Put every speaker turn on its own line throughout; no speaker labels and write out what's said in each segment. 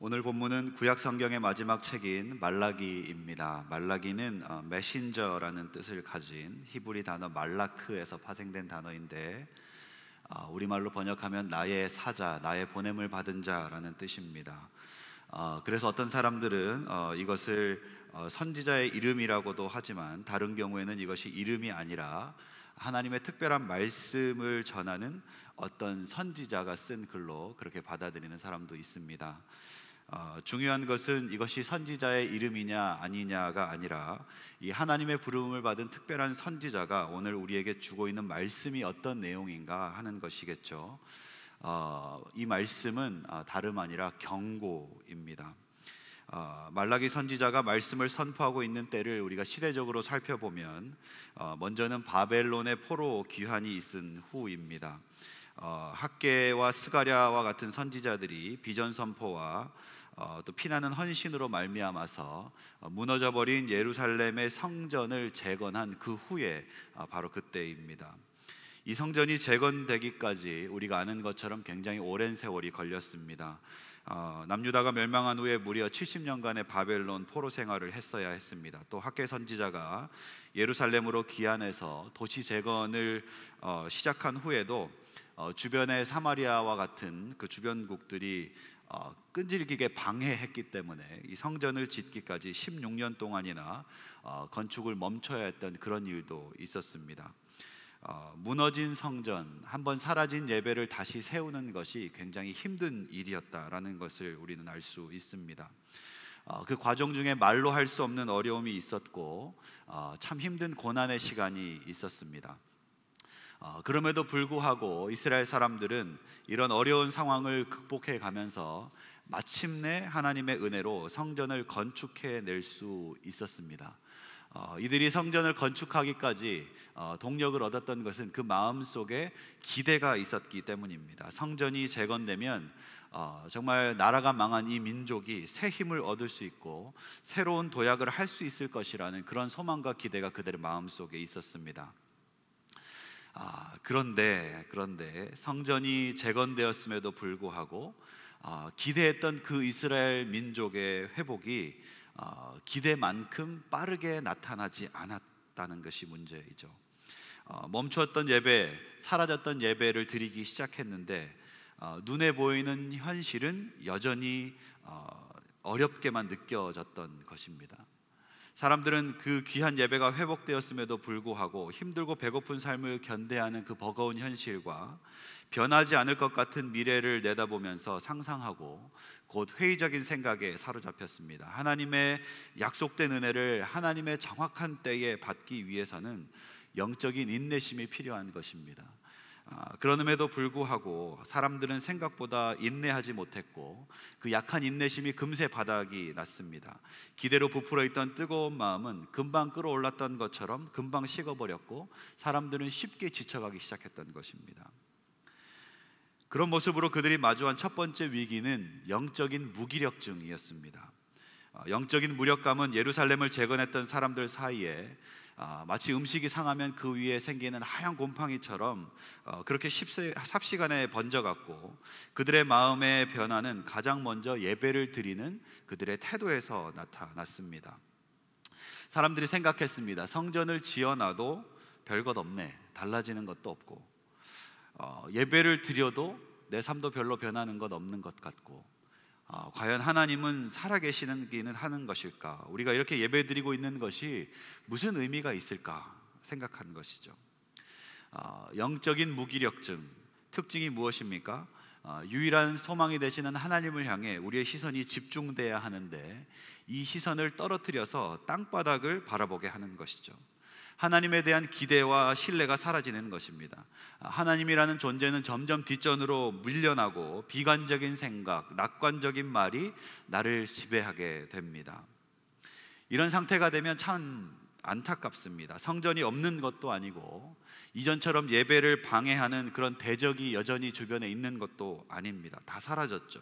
오늘 본문은 구약 성경의 마지막 책인 말라기입니다. 말라기는 메신저라는 뜻을 가진 히브리 단어 말라크에서 파생된 단어인데 우리말로 번역하면 나의 사자, 나의 보냄을 받은 자라는 뜻입니다. 그래서 어떤 사람들은 이것을 선지자의 이름이라고도 하지만 다른 경우에는 이것이 이름이 아니라 하나님의 특별한 말씀을 전하는 어떤 선지자가 쓴 글로 그렇게 받아들이는 사람도 있습니다. 중요한 것은 이것이 선지자의 이름이냐 아니냐가 아니라 이 하나님의 부름을 받은 특별한 선지자가 오늘 우리에게 주고 있는 말씀이 어떤 내용인가 하는 것이겠죠. 이 말씀은 다름 아니라 경고입니다. 말라기 선지자가 말씀을 선포하고 있는 때를 우리가 시대적으로 살펴보면 먼저는 바벨론의 포로 귀환이 있은 후입니다. 학개와 스가랴와 같은 선지자들이 비전 선포와 또 피나는 헌신으로 말미암아서 무너져버린 예루살렘의 성전을 재건한 그 후에 바로 그때입니다. 이 성전이 재건되기까지 우리가 아는 것처럼 굉장히 오랜 세월이 걸렸습니다. 남유다가 멸망한 후에 무려 70년간의 바벨론 포로 생활을 했어야 했습니다. 또 학개 선지자가 예루살렘으로 귀환해서 도시 재건을 시작한 후에도 주변의 사마리아와 같은 그 주변국들이 끈질기게 방해했기 때문에 이 성전을 짓기까지 16년 동안이나 건축을 멈춰야 했던 그런 일도 있었습니다. 무너진 성전, 한번 사라진 예배를 다시 세우는 것이 굉장히 힘든 일이었다라는 것을 우리는 알 수 있습니다. 그 과정 중에 말로 할 수 없는 어려움이 있었고 참 힘든 고난의 시간이 있었습니다. 그럼에도 불구하고 이스라엘 사람들은 이런 어려운 상황을 극복해 가면서 마침내 하나님의 은혜로 성전을 건축해낼 수 있었습니다. 이들이 성전을 건축하기까지 동력을 얻었던 것은 그 마음속에 기대가 있었기 때문입니다. 성전이 재건되면 정말 나라가 망한 이 민족이 새 힘을 얻을 수 있고 새로운 도약을 할 수 있을 것이라는 그런 소망과 기대가 그들의 마음속에 있었습니다. 그런데 성전이 재건되었음에도 불구하고 기대했던 그 이스라엘 민족의 회복이 기대만큼 빠르게 나타나지 않았다는 것이 문제이죠. 멈추었던 예배, 사라졌던 예배를 드리기 시작했는데 눈에 보이는 현실은 여전히 어렵게만 느껴졌던 것입니다. 사람들은 그 귀한 예배가 회복되었음에도 불구하고 힘들고 배고픈 삶을 견뎌하는 그 버거운 현실과 변하지 않을 것 같은 미래를 내다보면서 상상하고 곧 회의적인 생각에 사로잡혔습니다. 하나님의 약속된 은혜를 하나님의 정확한 때에 받기 위해서는 영적인 인내심이 필요한 것입니다. 그럼에도 불구하고 사람들은 생각보다 인내하지 못했고 그 약한 인내심이 금세 바닥이 났습니다. 기대로 부풀어 있던 뜨거운 마음은 금방 끓어올랐던 것처럼 금방 식어버렸고 사람들은 쉽게 지쳐가기 시작했던 것입니다. 그런 모습으로 그들이 마주한 첫 번째 위기는 영적인 무기력증이었습니다. 영적인 무력감은 예루살렘을 재건했던 사람들 사이에 마치 음식이 상하면 그 위에 생기는 하얀 곰팡이처럼 그렇게 삽시간에 번져갔고 그들의 마음의 변화는 가장 먼저 예배를 드리는 그들의 태도에서 나타났습니다. 사람들이 생각했습니다. 성전을 지어놔도 별것 없네, 달라지는 것도 없고 예배를 드려도 내 삶도 별로 변하는 것 없는 것 같고 과연 하나님은 살아계시기는 하는 것일까? 우리가 이렇게 예배드리고 있는 것이 무슨 의미가 있을까 생각한 것이죠. 영적인 무기력증, 특징이 무엇입니까? 유일한 소망이 되시는 하나님을 향해 우리의 시선이 집중돼야 하는데 이 시선을 떨어뜨려서 땅바닥을 바라보게 하는 것이죠. 하나님에 대한 기대와 신뢰가 사라지는 것입니다. 하나님이라는 존재는 점점 뒷전으로 밀려나고 비관적인 생각, 낙관적인 말이 나를 지배하게 됩니다. 이런 상태가 되면 참 안타깝습니다. 성전이 없는 것도 아니고 이전처럼 예배를 방해하는 그런 대적이 여전히 주변에 있는 것도 아닙니다. 다 사라졌죠.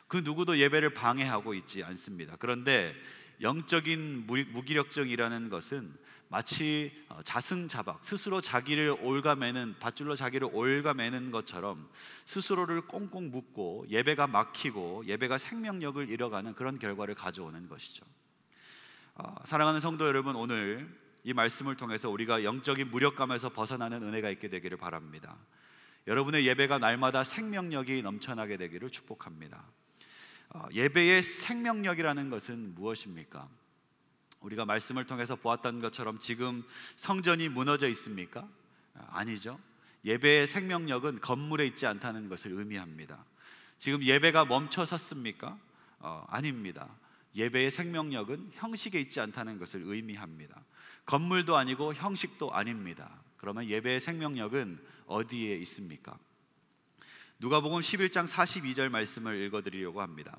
그 누구도 예배를 방해하고 있지 않습니다. 그런데 영적인 무기력증이라는 것은 마치 자승자박, 스스로 자기를 올가매는, 밧줄로 자기를 올가매는 것처럼 스스로를 꽁꽁 묶고 예배가 막히고 예배가 생명력을 잃어가는 그런 결과를 가져오는 것이죠. 사랑하는 성도 여러분, 오늘 이 말씀을 통해서 우리가 영적인 무력감에서 벗어나는 은혜가 있게 되기를 바랍니다. 여러분의 예배가 날마다 생명력이 넘쳐나게 되기를 축복합니다. 예배의 생명력이라는 것은 무엇입니까? 우리가 말씀을 통해서 보았던 것처럼 지금 성전이 무너져 있습니까? 아니죠. 예배의 생명력은 건물에 있지 않다는 것을 의미합니다. 지금 예배가 멈춰 섰습니까? 아닙니다. 예배의 생명력은 형식에 있지 않다는 것을 의미합니다. 건물도 아니고 형식도 아닙니다. 그러면 예배의 생명력은 어디에 있습니까? 누가복음 11장 42절 말씀을 읽어드리려고 합니다.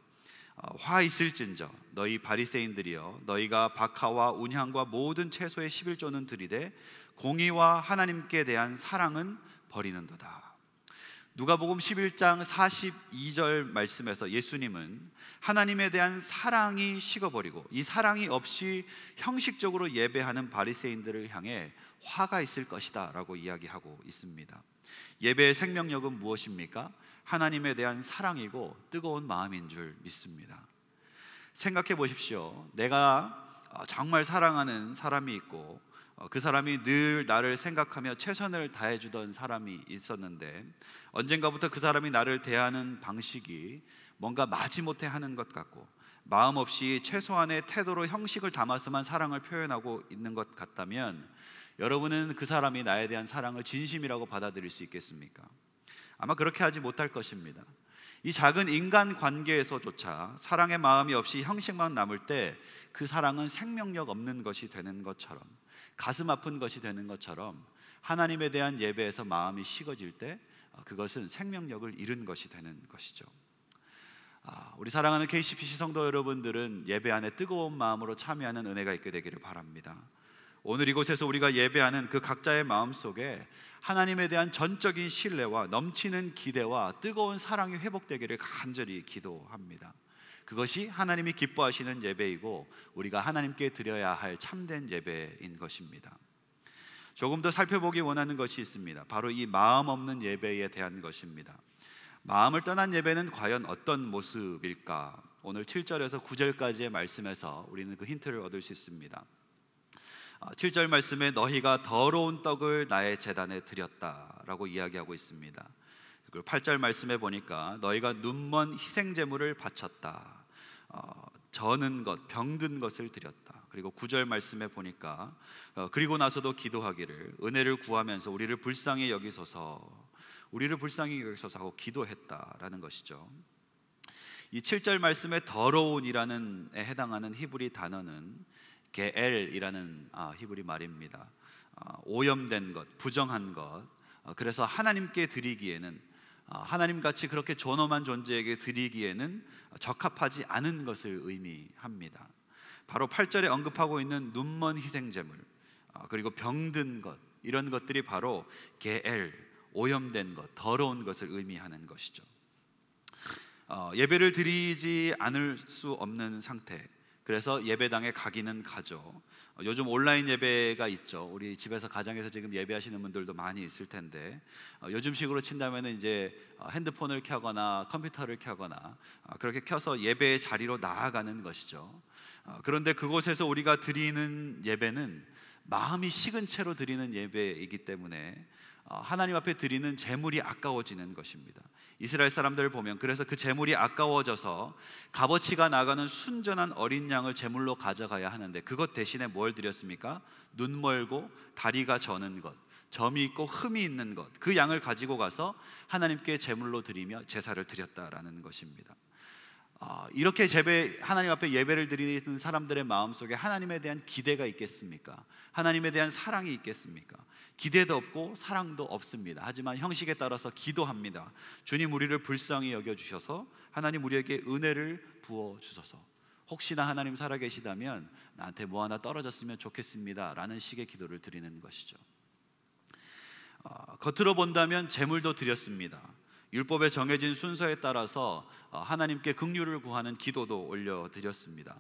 화 있을진저 너희 바리새인들이여, 너희가 박하와 운향과 모든 채소의 11조는 들이되 공의와 하나님께 대한 사랑은 버리는도다. 누가복음 11장 42절 말씀에서 예수님은 하나님에 대한 사랑이 식어버리고 이 사랑이 없이 형식적으로 예배하는 바리새인들을 향해 화가 있을 것이다 라고 이야기하고 있습니다. 예배의 생명력은 무엇입니까? 하나님에 대한 사랑이고 뜨거운 마음인 줄 믿습니다. 생각해 보십시오. 내가 정말 사랑하는 사람이 있고 그 사람이 늘 나를 생각하며 최선을 다해주던 사람이 있었는데 언젠가부터 그 사람이 나를 대하는 방식이 뭔가 마지못해 하는 것 같고 마음 없이 최소한의 태도로 형식을 담아서만 사랑을 표현하고 있는 것 같다면 여러분은 그 사람이 나에 대한 사랑을 진심이라고 받아들일 수 있겠습니까? 아마 그렇게 하지 못할 것입니다. 이 작은 인간 관계에서조차 사랑의 마음이 없이 형식만 남을 때 그 사랑은 생명력 없는 것이 되는 것처럼, 가슴 아픈 것이 되는 것처럼 하나님에 대한 예배에서 마음이 식어질 때 그것은 생명력을 잃은 것이 되는 것이죠. 우리 사랑하는 KCPC 성도 여러분들은 예배 안에 뜨거운 마음으로 참여하는 은혜가 있게 되기를 바랍니다. 오늘 이곳에서 우리가 예배하는 그 각자의 마음 속에 하나님에 대한 전적인 신뢰와 넘치는 기대와 뜨거운 사랑이 회복되기를 간절히 기도합니다. 그것이 하나님이 기뻐하시는 예배이고 우리가 하나님께 드려야 할 참된 예배인 것입니다. 조금 더 살펴보기 원하는 것이 있습니다. 바로 이 마음 없는 예배에 대한 것입니다. 마음을 떠난 예배는 과연 어떤 모습일까? 오늘 7절에서 9절까지의 말씀에서 우리는 그 힌트를 얻을 수 있습니다. 7절 말씀에 너희가 더러운 떡을 나의 제단에 드렸다라고 이야기하고 있습니다. 그리고 8절 말씀에 보니까 너희가 눈먼 희생제물을 바쳤다, 저는 것, 병든 것을 드렸다. 그리고 9절 말씀에 보니까 그리고 나서도 기도하기를 은혜를 구하면서 우리를 불쌍히 여기소서 하고 기도했다라는 것이죠. 이 7절 말씀에 더러운이라는 에 해당하는 히브리 단어는 게엘이라는 히브리 말입니다. 오염된 것, 부정한 것. 그래서 하나님께 드리기에는, 하나님같이 그렇게 존엄한 존재에게 드리기에는 적합하지 않은 것을 의미합니다. 바로 8절에 언급하고 있는 눈먼 희생제물, 그리고 병든 것, 이런 것들이 바로 게엘, 오염된 것, 더러운 것을 의미하는 것이죠. 예배를 드리지 않을 수 없는 상태, 그래서 예배당에 가기는 가죠. 요즘 온라인 예배가 있죠. 우리 집에서 가정에서 지금 예배하시는 분들도 많이 있을 텐데 요즘식으로 친다면 이제 핸드폰을 켜거나 컴퓨터를 켜거나 그렇게 켜서 예배의 자리로 나아가는 것이죠. 그런데 그곳에서 우리가 드리는 예배는 마음이 식은 채로 드리는 예배이기 때문에 하나님 앞에 드리는 제물이 아까워지는 것입니다. 이스라엘 사람들을 보면 그래서 그 제물이 아까워져서 값어치가 나가는 순전한 어린 양을 제물로 가져가야 하는데 그것 대신에 뭘 드렸습니까? 눈 멀고 다리가 저는 것, 점이 있고 흠이 있는 것, 그 양을 가지고 가서 하나님께 제물로 드리며 제사를 드렸다라는 것입니다. 이렇게 하나님 앞에 예배를 드리는 사람들의 마음속에 하나님에 대한 기대가 있겠습니까? 하나님에 대한 사랑이 있겠습니까? 기대도 없고 사랑도 없습니다. 하지만 형식에 따라서 기도합니다. 주님, 우리를 불쌍히 여겨주셔서 하나님 우리에게 은혜를 부어주소서, 혹시나 하나님 살아계시다면 나한테 뭐 하나 떨어졌으면 좋겠습니다 라는 식의 기도를 드리는 것이죠. 겉으로 본다면 제물도 드렸습니다. 율법에 정해진 순서에 따라서 하나님께 긍휼을 구하는 기도도 올려드렸습니다.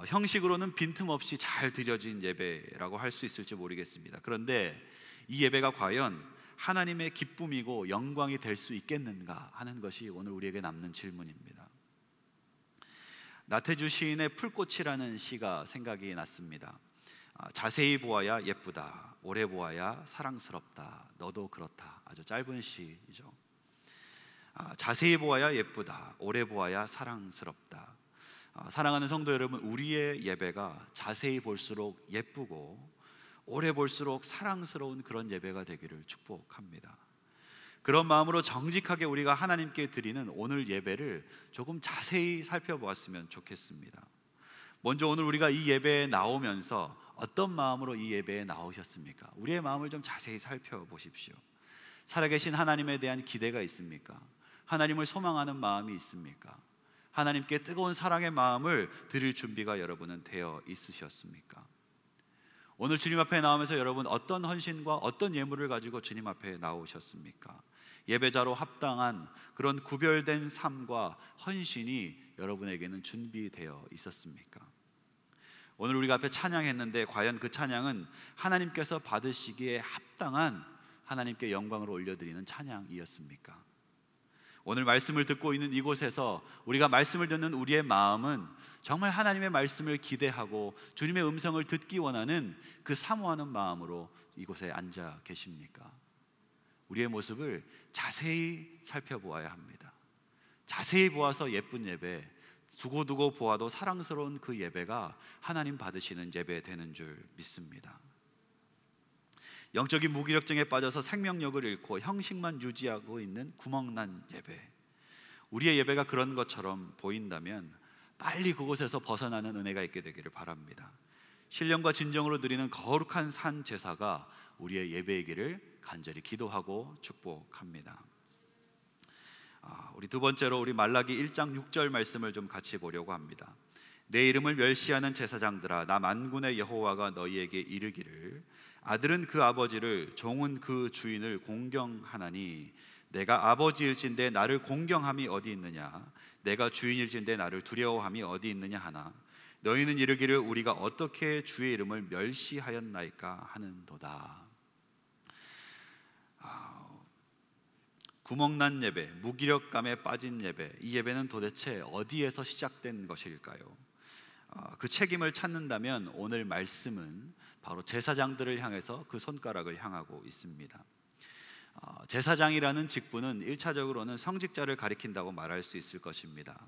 형식으로는 빈틈없이 잘 드려진 예배라고 할 수 있을지 모르겠습니다. 그런데 이 예배가 과연 하나님의 기쁨이고 영광이 될 수 있겠는가 하는 것이 오늘 우리에게 남는 질문입니다. 나태주 시인의 풀꽃이라는 시가 생각이 났습니다. 자세히 보아야 예쁘다, 오래 보아야 사랑스럽다, 너도 그렇다. 아주 짧은 시이죠. 자세히 보아야 예쁘다, 오래 보아야 사랑스럽다. 사랑하는 성도 여러분, 우리의 예배가 자세히 볼수록 예쁘고 오래 볼수록 사랑스러운 그런 예배가 되기를 축복합니다. 그런 마음으로 정직하게 우리가 하나님께 드리는 오늘 예배를 조금 자세히 살펴보았으면 좋겠습니다. 먼저 오늘 우리가 이 예배에 나오면서 어떤 마음으로 이 예배에 나오셨습니까? 우리의 마음을 좀 자세히 살펴보십시오. 살아계신 하나님에 대한 기대가 있습니까? 하나님을 소망하는 마음이 있습니까? 하나님께 뜨거운 사랑의 마음을 드릴 준비가 여러분은 되어 있으셨습니까? 오늘 주님 앞에 나오면서 여러분 어떤 헌신과 어떤 예물을 가지고 주님 앞에 나오셨습니까? 예배자로 합당한 그런 구별된 삶과 헌신이 여러분에게는 준비되어 있었습니까? 오늘 우리가 앞에 찬양했는데 과연 그 찬양은 하나님께서 받으시기에 합당한 하나님께 영광을 올려드리는 찬양이었습니까? 오늘 말씀을 듣고 있는 이곳에서 우리가 말씀을 듣는 우리의 마음은 정말 하나님의 말씀을 기대하고 주님의 음성을 듣기 원하는 그 사모하는 마음으로 이곳에 앉아 계십니까? 우리의 모습을 자세히 살펴보아야 합니다. 자세히 보아서 예쁜 예배, 두고두고 보아도 사랑스러운 그 예배가 하나님 받으시는 예배 되는 줄 믿습니다. 영적인 무기력증에 빠져서 생명력을 잃고 형식만 유지하고 있는 구멍난 예배, 우리의 예배가 그런 것처럼 보인다면 빨리 그곳에서 벗어나는 은혜가 있게 되기를 바랍니다. 신령과 진정으로 드리는 거룩한 산 제사가 우리의 예배이기를 간절히 기도하고 축복합니다. 우리 두 번째로 우리 말라기 1장 6절 말씀을 좀 같이 보려고 합니다. 내 이름을 멸시하는 제사장들아, 나 만군의 여호와가 너희에게 이르기를 아들은 그 아버지를, 종은 그 주인을 공경하나니 내가 아버지일진데 나를 공경함이 어디 있느냐, 내가 주인일진데 나를 두려워함이 어디 있느냐 하나 너희는 이르기를 우리가 어떻게 주의 이름을 멸시하였나이까 하는도다. 구멍난 예배, 무기력감에 빠진 예배, 이 예배는 도대체 어디에서 시작된 것일까요? 그 책임을 찾는다면 오늘 말씀은 바로 제사장들을 향해서 그 손가락을 향하고 있습니다. 제사장이라는 직분은 1차적으로는 성직자를 가리킨다고 말할 수 있을 것입니다.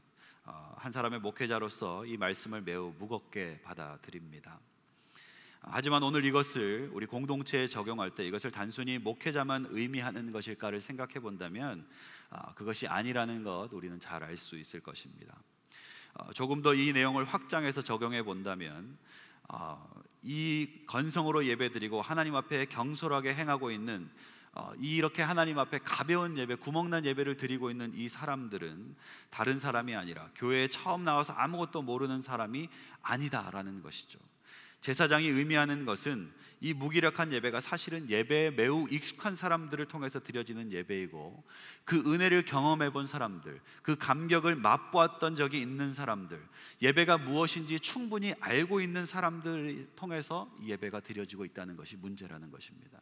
한 사람의 목회자로서 이 말씀을 매우 무겁게 받아들입니다. 하지만 오늘 이것을 우리 공동체에 적용할 때 이것을 단순히 목회자만 의미하는 것일까를 생각해 본다면 그것이 아니라는 것 우리는 잘 알 수 있을 것입니다. 조금 더 이 내용을 확장해서 적용해 본다면 이 건성으로 예배드리고 하나님 앞에 경솔하게 행하고 있는 이렇게 하나님 앞에 가벼운 예배, 구멍난 예배를 드리고 있는 이 사람들은 다른 사람이 아니라 교회에 처음 나와서 아무것도 모르는 사람이 아니다라는 것이죠. 제사장이 의미하는 것은 이 무기력한 예배가 사실은 예배에 매우 익숙한 사람들을 통해서 드려지는 예배이고, 그 은혜를 경험해 본 사람들, 그 감격을 맛보았던 적이 있는 사람들, 예배가 무엇인지 충분히 알고 있는 사람들을 통해서 이 예배가 드려지고 있다는 것이 문제라는 것입니다.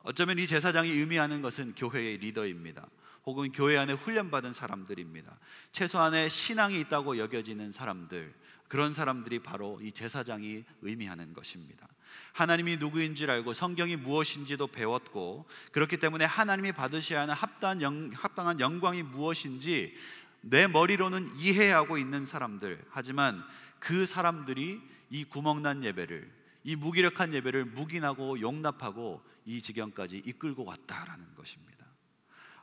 어쩌면 이 제사장이 의미하는 것은 교회의 리더입니다. 혹은 교회 안에 훈련받은 사람들입니다. 최소한의 신앙이 있다고 여겨지는 사람들, 그런 사람들이 바로 이 제사장이 의미하는 것입니다. 하나님이 누구인지를 알고 성경이 무엇인지도 배웠고, 그렇기 때문에 하나님이 받으셔야 하는 합당한 영광이 무엇인지 내 머리로는 이해하고 있는 사람들, 하지만 그 사람들이 이 구멍난 예배를, 이 무기력한 예배를 묵인하고 용납하고 이 지경까지 이끌고 왔다라는 것입니다.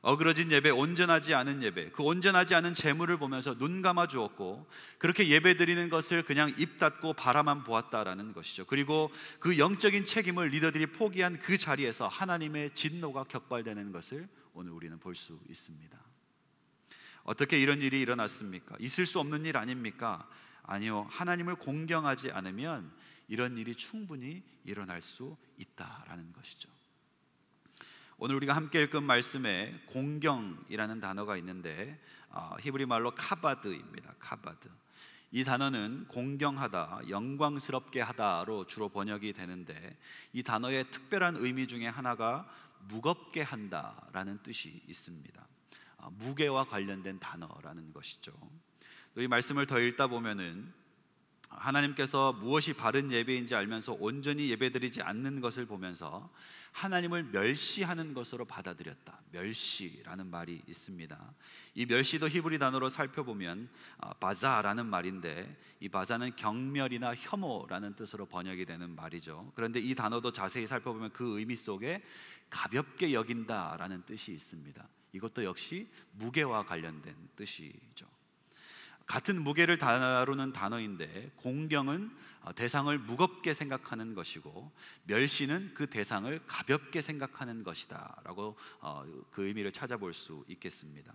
어그러진 예배, 온전하지 않은 예배, 그 온전하지 않은 재물을 보면서 눈 감아 주었고, 그렇게 예배 드리는 것을 그냥 입 닫고 바라만 보았다라는 것이죠. 그리고 그 영적인 책임을 리더들이 포기한 그 자리에서 하나님의 진노가 격발되는 것을 오늘 우리는 볼 수 있습니다. 어떻게 이런 일이 일어났습니까? 있을 수 없는 일 아닙니까? 아니요, 하나님을 공경하지 않으면 이런 일이 충분히 일어날 수 있다라는 것이죠. 오늘 우리가 함께 읽은 말씀에 공경이라는 단어가 있는데 히브리 말로 카바드입니다. 카바드. 이 단어는 공경하다, 영광스럽게 하다로 주로 번역이 되는데, 이 단어의 특별한 의미 중에 하나가 무겁게 한다라는 뜻이 있습니다. 무게와 관련된 단어라는 것이죠. 이 말씀을 더 읽다 보면은 하나님께서 무엇이 바른 예배인지 알면서 온전히 예배드리지 않는 것을 보면서 하나님을 멸시하는 것으로 받아들였다. 멸시라는 말이 있습니다. 이 멸시도 히브리 단어로 살펴보면 바자라는 말인데, 이 바자는 경멸이나 혐오라는 뜻으로 번역이 되는 말이죠. 그런데 이 단어도 자세히 살펴보면 그 의미 속에 가볍게 여긴다라는 뜻이 있습니다. 이것도 역시 무게와 관련된 뜻이죠. 같은 무게를 다루는 단어인데, 공경은 대상을 무겁게 생각하는 것이고 멸시는 그 대상을 가볍게 생각하는 것이다 라고 그 의미를 찾아볼 수 있겠습니다.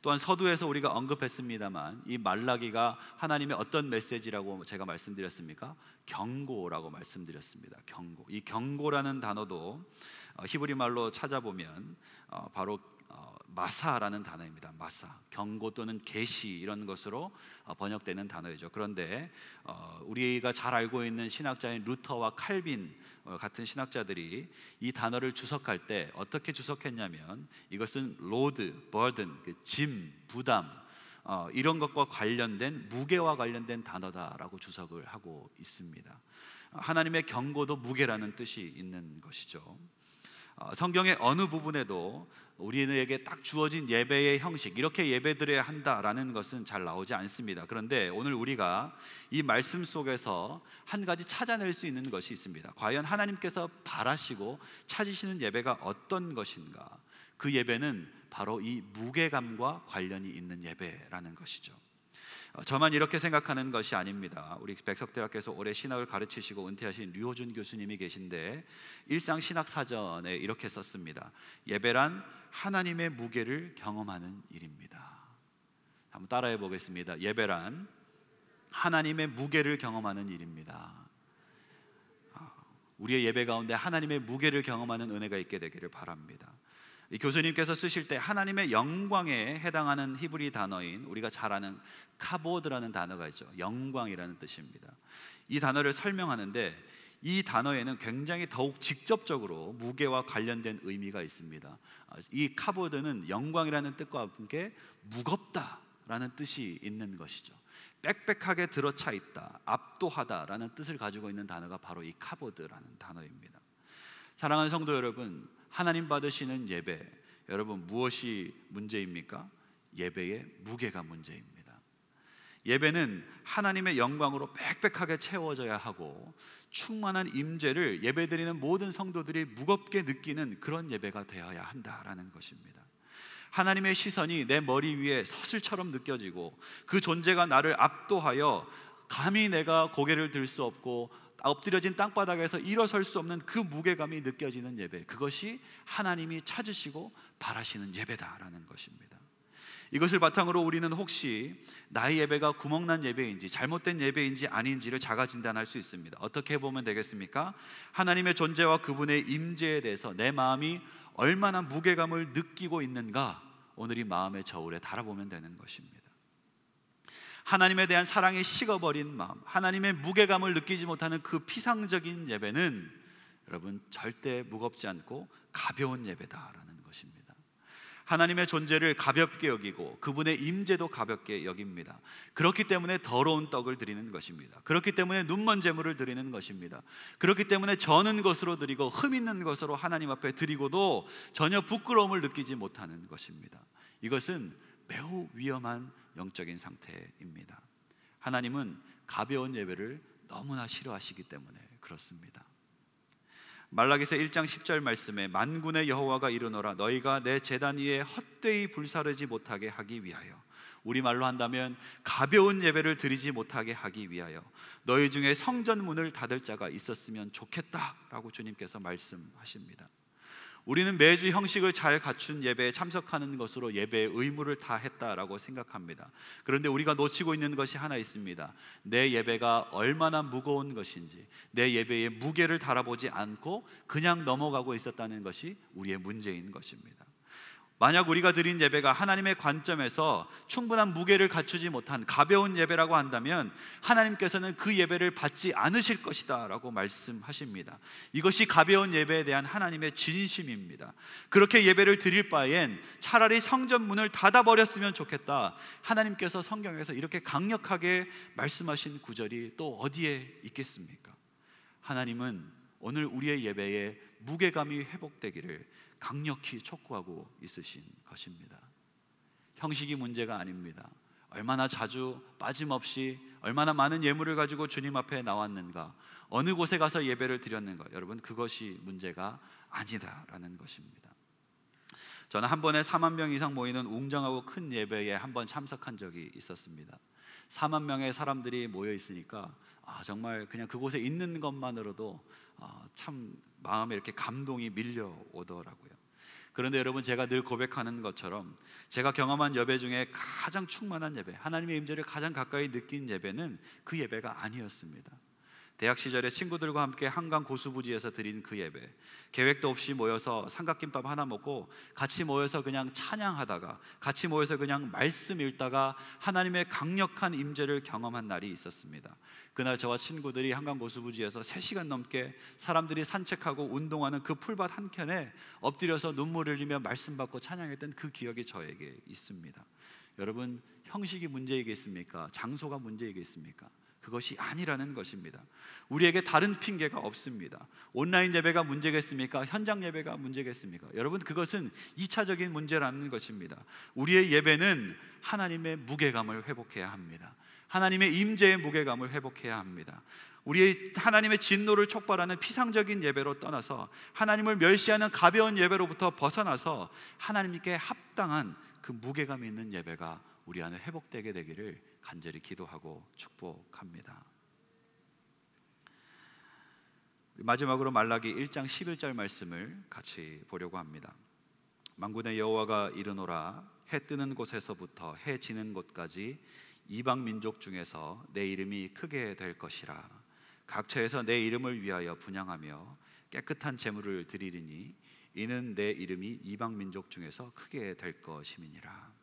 또한 서두에서 우리가 언급했습니다만, 이 말라기가 하나님의 어떤 메시지라고 제가 말씀드렸습니까? 경고라고 말씀드렸습니다. 경고. 이 경고라는 단어도 히브리 말로 찾아보면 바로 마사라는 단어입니다. 마사, 경고 또는 계시, 이런 것으로 번역되는 단어이죠. 그런데 우리가 잘 알고 있는 신학자인 루터와 칼빈 같은 신학자들이 이 단어를 주석할 때 어떻게 주석했냐면, 이것은 로드, 버든, 짐, 부담, 이런 것과 관련된, 무게와 관련된 단어다라고 주석을 하고 있습니다. 하나님의 경고도 무게라는 뜻이 있는 것이죠. 성경의 어느 부분에도 우리에게 딱 주어진 예배의 형식, 이렇게 예배드려야 한다라는 것은 잘 나오지 않습니다. 그런데 오늘 우리가 이 말씀 속에서 한 가지 찾아낼 수 있는 것이 있습니다. 과연 하나님께서 바라시고 찾으시는 예배가 어떤 것인가? 그 예배는 바로 이 무게감과 관련이 있는 예배라는 것이죠. 저만 이렇게 생각하는 것이 아닙니다. 우리 백석대학교에서 오래 신학을 가르치시고 은퇴하신 류호준 교수님이 계신데, 일상신학사전에 이렇게 썼습니다. 예배란 하나님의 무게를 경험하는 일입니다. 한번 따라해 보겠습니다. 예배란 하나님의 무게를 경험하는 일입니다. 우리의 예배 가운데 하나님의 무게를 경험하는 은혜가 있게 되기를 바랍니다. 이 교수님께서 쓰실 때 하나님의 영광에 해당하는 히브리 단어인, 우리가 잘 아는 카보드라는 단어가 있죠. 영광이라는 뜻입니다. 이 단어를 설명하는데, 이 단어에는 굉장히 더욱 직접적으로 무게와 관련된 의미가 있습니다. 이 카보드는 영광이라는 뜻과 함께 무겁다라는 뜻이 있는 것이죠. 빽빽하게 들어차 있다, 압도하다라는 뜻을 가지고 있는 단어가 바로 이 카보드라는 단어입니다. 사랑하는 성도 여러분, 하나님 받으시는 예배, 여러분 무엇이 문제입니까? 예배의 무게가 문제입니다. 예배는 하나님의 영광으로 빽빽하게 채워져야 하고, 충만한 임재를 예배드리는 모든 성도들이 무겁게 느끼는 그런 예배가 되어야 한다라는 것입니다. 하나님의 시선이 내 머리 위에 서슬처럼 느껴지고, 그 존재가 나를 압도하여 감히 내가 고개를 들 수 없고 엎드려진 땅바닥에서 일어설 수 없는 그 무게감이 느껴지는 예배, 그것이 하나님이 찾으시고 바라시는 예배다라는 것입니다. 이것을 바탕으로 우리는 혹시 나의 예배가 구멍난 예배인지 잘못된 예배인지 아닌지를 자가 진단할 수 있습니다. 어떻게 보면 되겠습니까? 하나님의 존재와 그분의 임재에 대해서 내 마음이 얼마나 무게감을 느끼고 있는가, 오늘 이 마음의 저울에 달아보면 되는 것입니다. 하나님에 대한 사랑이 식어버린 마음, 하나님의 무게감을 느끼지 못하는 그 피상적인 예배는 여러분 절대 무겁지 않고 가벼운 예배다라는 것입니다. 하나님의 존재를 가볍게 여기고 그분의 임재도 가볍게 여깁니다. 그렇기 때문에 더러운 떡을 드리는 것입니다. 그렇기 때문에 눈먼 제물을 드리는 것입니다. 그렇기 때문에 저는 것으로 드리고 흠 있는 것으로 하나님 앞에 드리고도 전혀 부끄러움을 느끼지 못하는 것입니다. 이것은 매우 위험한 영적인 상태입니다. 하나님은 가벼운 예배를 너무나 싫어하시기 때문에 그렇습니다. 말라기서 1장 10절 말씀에 만군의 여호와가 이르노라, 너희가 내 제단 위에 헛되이 불사르지 못하게 하기 위하여, 우리말로 한다면 가벼운 예배를 드리지 못하게 하기 위하여 너희 중에 성전 문을 닫을 자가 있었으면 좋겠다라고 주님께서 말씀하십니다. 우리는 매주 형식을 잘 갖춘 예배에 참석하는 것으로 예배의 의무를 다했다라고 생각합니다. 그런데 우리가 놓치고 있는 것이 하나 있습니다. 내 예배가 얼마나 무거운 것인지, 내 예배의 무게를 달아보지 않고 그냥 넘어가고 있었다는 것이 우리의 문제인 것입니다. 만약 우리가 드린 예배가 하나님의 관점에서 충분한 무게를 갖추지 못한 가벼운 예배라고 한다면 하나님께서는 그 예배를 받지 않으실 것이다 라고 말씀하십니다. 이것이 가벼운 예배에 대한 하나님의 진심입니다. 그렇게 예배를 드릴 바엔 차라리 성전 문을 닫아버렸으면 좋겠다. 하나님께서 성경에서 이렇게 강력하게 말씀하신 구절이 또 어디에 있겠습니까? 하나님은 오늘 우리의 예배에 무게감이 회복되기를 강력히 촉구하고 있으신 것입니다. 형식이 문제가 아닙니다. 얼마나 자주 빠짐없이 얼마나 많은 예물을 가지고 주님 앞에 나왔는가, 어느 곳에 가서 예배를 드렸는가, 여러분 그것이 문제가 아니다라는 것입니다. 저는 한 번에 4만 명 이상 모이는 웅장하고 큰 예배에 한 번 참석한 적이 있었습니다. 4만 명의 사람들이 모여 있으니까 정말 그냥 그곳에 있는 것만으로도 참 마음에 이렇게 감동이 밀려오더라고요. 그런데 여러분, 제가 늘 고백하는 것처럼 제가 경험한 예배 중에 가장 충만한 예배, 하나님의 임재를 가장 가까이 느낀 예배는 그 예배가 아니었습니다. 대학 시절에 친구들과 함께 한강 고수부지에서 드린 그 예배, 계획도 없이 모여서 삼각김밥 하나 먹고 같이 모여서 그냥 찬양하다가, 같이 모여서 그냥 말씀 읽다가 하나님의 강력한 임재를 경험한 날이 있었습니다. 그날 저와 친구들이 한강 고수부지에서 3시간 넘게 사람들이 산책하고 운동하는 그 풀밭 한켠에 엎드려서 눈물을 흘리며 말씀 받고 찬양했던 그 기억이 저에게 있습니다. 여러분, 형식이 문제이겠습니까? 장소가 문제이겠습니까? 그것이 아니라는 것입니다. 우리에게 다른 핑계가 없습니다. 온라인 예배가 문제겠습니까? 현장 예배가 문제겠습니까? 여러분, 그것은 2차적인 문제라는 것입니다. 우리의 예배는 하나님의 무게감을 회복해야 합니다. 하나님의 임재의 무게감을 회복해야 합니다. 우리의 하나님의 진노를 촉발하는 피상적인 예배로 떠나서 하나님을 멸시하는 가벼운 예배로부터 벗어나서 하나님께 합당한 그 무게감 있는 예배가 우리 안에 회복되게 되기를 간절히 기도하고 축복합니다. 마지막으로 말라기 1장 11절 말씀을 같이 보려고 합니다. 만군의 여호와가 이르노라, 해 뜨는 곳에서부터 해 지는 곳까지 이방 민족 중에서 내 이름이 크게 될 것이라. 각처에서 내 이름을 위하여 분향하며 깨끗한 제물을 드리리니 이는 내 이름이 이방 민족 중에서 크게 될 것임이니라.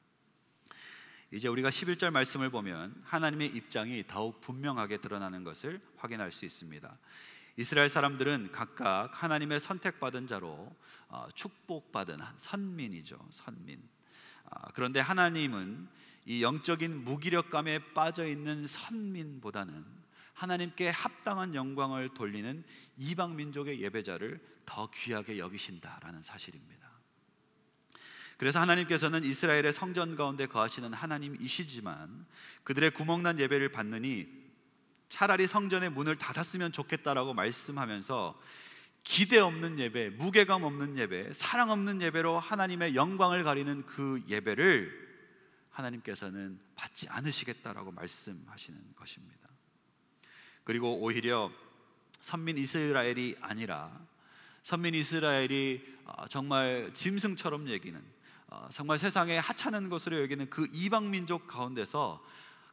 이제 우리가 11절 말씀을 보면 하나님의 입장이 더욱 분명하게 드러나는 것을 확인할 수 있습니다. 이스라엘 사람들은 각각 하나님의 선택받은 자로 축복받은 선민이죠, 선민. 그런데 하나님은 이 영적인 무기력감에 빠져있는 선민보다는 하나님께 합당한 영광을 돌리는 이방 민족의 예배자를 더 귀하게 여기신다라는 사실입니다. 그래서 하나님께서는 이스라엘의 성전 가운데 거하시는 하나님이시지만 그들의 구멍난 예배를 받느니 차라리 성전의 문을 닫았으면 좋겠다라고 말씀하면서 기대 없는 예배, 무게감 없는 예배, 사랑 없는 예배로 하나님의 영광을 가리는 그 예배를 하나님께서는 받지 않으시겠다라고 말씀하시는 것입니다. 그리고 오히려 선민 이스라엘이 아니라 선민 이스라엘이 정말 짐승처럼 여기는, 정말 세상에 하찮은 것으로 여기는 그 이방 민족 가운데서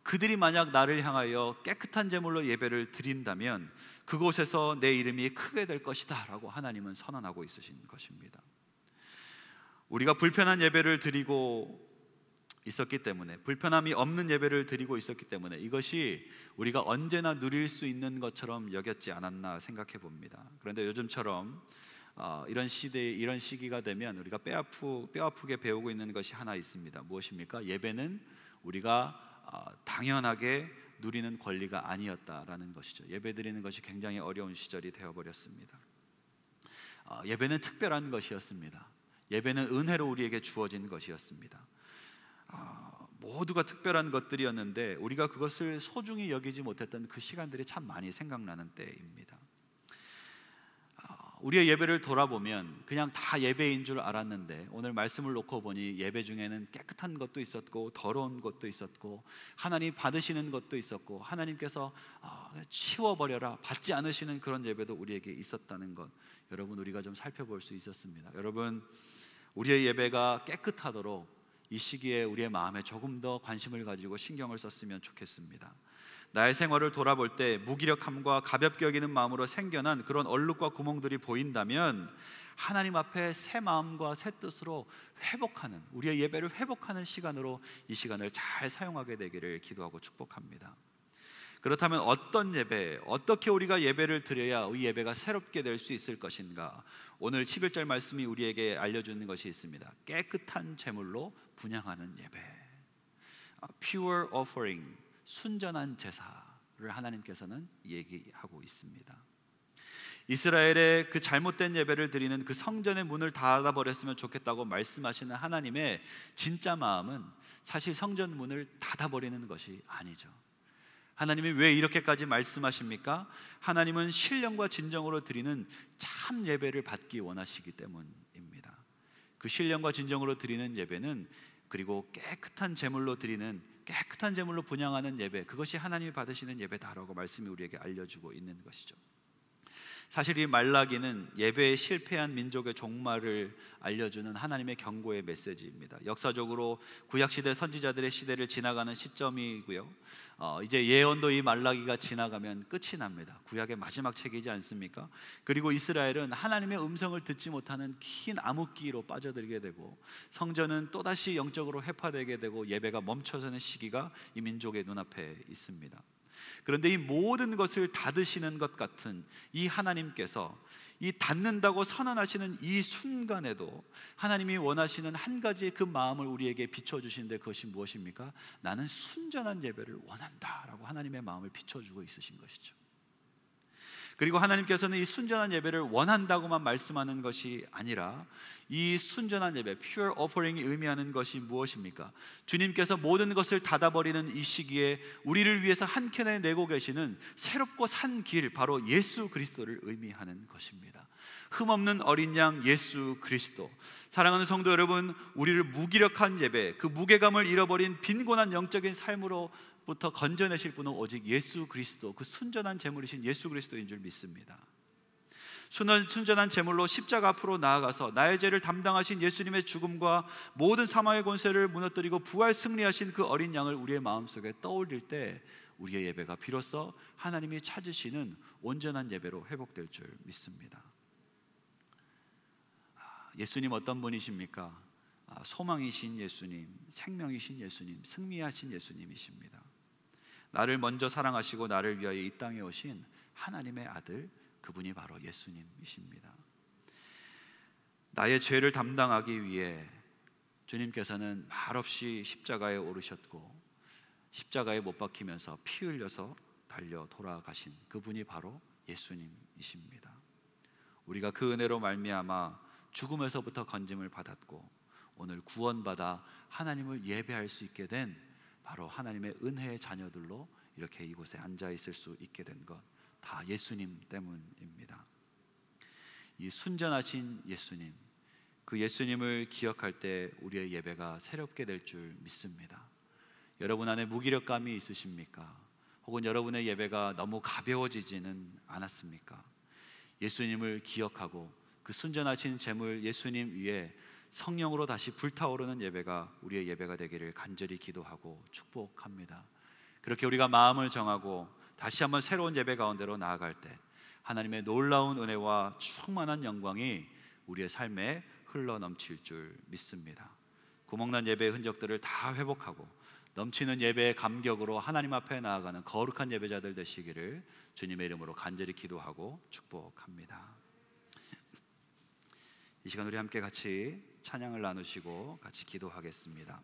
그들이 만약 나를 향하여 깨끗한 제물로 예배를 드린다면 그곳에서 내 이름이 크게 될 것이다 라고 하나님은 선언하고 있으신 것입니다. 우리가 불편한 예배를 드리고 있었기 때문에, 불편함이 없는 예배를 드리고 있었기 때문에 이것이 우리가 언제나 누릴 수 있는 것처럼 여겼지 않았나 생각해 봅니다. 그런데 요즘처럼 이런 시대에, 이런 시기가 되면 우리가 뼈아프게 배우고 있는 것이 하나 있습니다. 무엇입니까? 예배는 우리가 당연하게 누리는 권리가 아니었다라는 것이죠. 예배 드리는 것이 굉장히 어려운 시절이 되어버렸습니다. 예배는 특별한 것이었습니다. 예배는 은혜로 우리에게 주어진 것이었습니다. 모두가 특별한 것들이었는데 우리가 그것을 소중히 여기지 못했던 그 시간들이 참 많이 생각나는 때입니다. 우리의 예배를 돌아보면 그냥 다 예배인 줄 알았는데 오늘 말씀을 놓고 보니 예배 중에는 깨끗한 것도 있었고 더러운 것도 있었고 하나님 받으시는 것도 있었고 하나님께서 치워버려라, 받지 않으시는 그런 예배도 우리에게 있었다는 것, 여러분 우리가 좀 살펴볼 수 있었습니다. 여러분, 우리의 예배가 깨끗하도록 이 시기에 우리의 마음에 조금 더 관심을 가지고 신경을 썼으면 좋겠습니다. 나의 생활을 돌아볼 때 무기력함과 가볍게 여기는 마음으로 생겨난 그런 얼룩과 구멍들이 보인다면 하나님 앞에 새 마음과 새 뜻으로 회복하는, 우리의 예배를 회복하는 시간으로 이 시간을 잘 사용하게 되기를 기도하고 축복합니다. 그렇다면 어떤 예배, 어떻게 우리가 예배를 드려야 이 예배가 새롭게 될 수 있을 것인가? 오늘 11절 말씀이 우리에게 알려주는 것이 있습니다. 깨끗한 제물로 분향하는 예배, pure offering, 순전한 제사를 하나님께서는 얘기하고 있습니다. 이스라엘의 그 잘못된 예배를 드리는 그 성전의 문을 닫아버렸으면 좋겠다고 말씀하시는 하나님의 진짜 마음은 사실 성전 문을 닫아버리는 것이 아니죠. 하나님이 왜 이렇게까지 말씀하십니까? 하나님은 신령과 진정으로 드리는 참 예배를 받기 원하시기 때문입니다. 그 신령과 진정으로 드리는 예배는, 그리고 깨끗한 제물로 드리는, 깨끗한 제물로 분향하는 예배, 그것이 하나님이 받으시는 예배다라고 말씀이 우리에게 알려주고 있는 것이죠. 사실 이 말라기는 예배에 실패한 민족의 종말을 알려주는 하나님의 경고의 메시지입니다. 역사적으로 구약시대 선지자들의 시대를 지나가는 시점이고요, 이제 예언도 이 말라기가 지나가면 끝이 납니다. 구약의 마지막 책이지 않습니까? 그리고 이스라엘은 하나님의 음성을 듣지 못하는 긴 암흑기로 빠져들게 되고, 성전은 또다시 영적으로 해파되게 되고, 예배가 멈춰서는 시기가 이 민족의 눈앞에 있습니다. 그런데 이 모든 것을 닫으시는 것 같은 이 하나님께서 이 닫는다고 선언하시는 이 순간에도 하나님이 원하시는 한 가지의 그 마음을 우리에게 비춰주시는데, 그것이 무엇입니까? 나는 순전한 예배를 원한다 라고 하나님의 마음을 비춰주고 있으신 것이죠. 그리고 하나님께서는 이 순전한 예배를 원한다고만 말씀하는 것이 아니라, 이 순전한 예배, pure offering이 의미하는 것이 무엇입니까? 주님께서 모든 것을 닫아버리는 이 시기에 우리를 위해서 한켠에 내고 계시는 새롭고 산 길, 바로 예수 그리스도를 의미하는 것입니다. 흠없는 어린 양 예수 그리스도. 사랑하는 성도 여러분, 우리를 무기력한 예배, 그 무게감을 잃어버린 빈곤한 영적인 삶으로 부터 건져내실 분은 오직 예수 그리스도, 그 순전한 제물이신 예수 그리스도인 줄 믿습니다. 순전한 제물로 십자가 앞으로 나아가서 나의 죄를 담당하신 예수님의 죽음과 모든 사망의 권세를 무너뜨리고 부활 승리하신 그 어린 양을 우리의 마음속에 떠올릴 때, 우리의 예배가 비로소 하나님이 찾으시는 온전한 예배로 회복될 줄 믿습니다. 예수님 어떤 분이십니까? 소망이신 예수님, 생명이신 예수님, 승리하신 예수님이십니다. 나를 먼저 사랑하시고 나를 위하여 이 땅에 오신 하나님의 아들, 그분이 바로 예수님이십니다. 나의 죄를 담당하기 위해 주님께서는 말없이 십자가에 오르셨고, 십자가에 못 박히면서 피 흘려서 달려 돌아가신 그분이 바로 예수님이십니다. 우리가 그 은혜로 말미암아 죽음에서부터 건짐을 받았고, 오늘 구원받아 하나님을 예배할 수 있게 된 바로 하나님의 은혜의 자녀들로 이렇게 이곳에 앉아 있을 수 있게 된 것, 다 예수님 때문입니다. 이 순전하신 예수님, 그 예수님을 기억할 때 우리의 예배가 새롭게 될 줄 믿습니다. 여러분 안에 무기력감이 있으십니까? 혹은 여러분의 예배가 너무 가벼워지지는 않았습니까? 예수님을 기억하고 그 순전하신 제물 예수님 위에 성령으로 다시 불타오르는 예배가 우리의 예배가 되기를 간절히 기도하고 축복합니다. 그렇게 우리가 마음을 정하고 다시 한번 새로운 예배 가운데로 나아갈 때, 하나님의 놀라운 은혜와 충만한 영광이 우리의 삶에 흘러 넘칠 줄 믿습니다. 구멍난 예배의 흔적들을 다 회복하고 넘치는 예배의 감격으로 하나님 앞에 나아가는 거룩한 예배자들 되시기를 주님의 이름으로 간절히 기도하고 축복합니다. 이 시간 우리 함께 같이 찬양을 나누시고 같이 기도하겠습니다.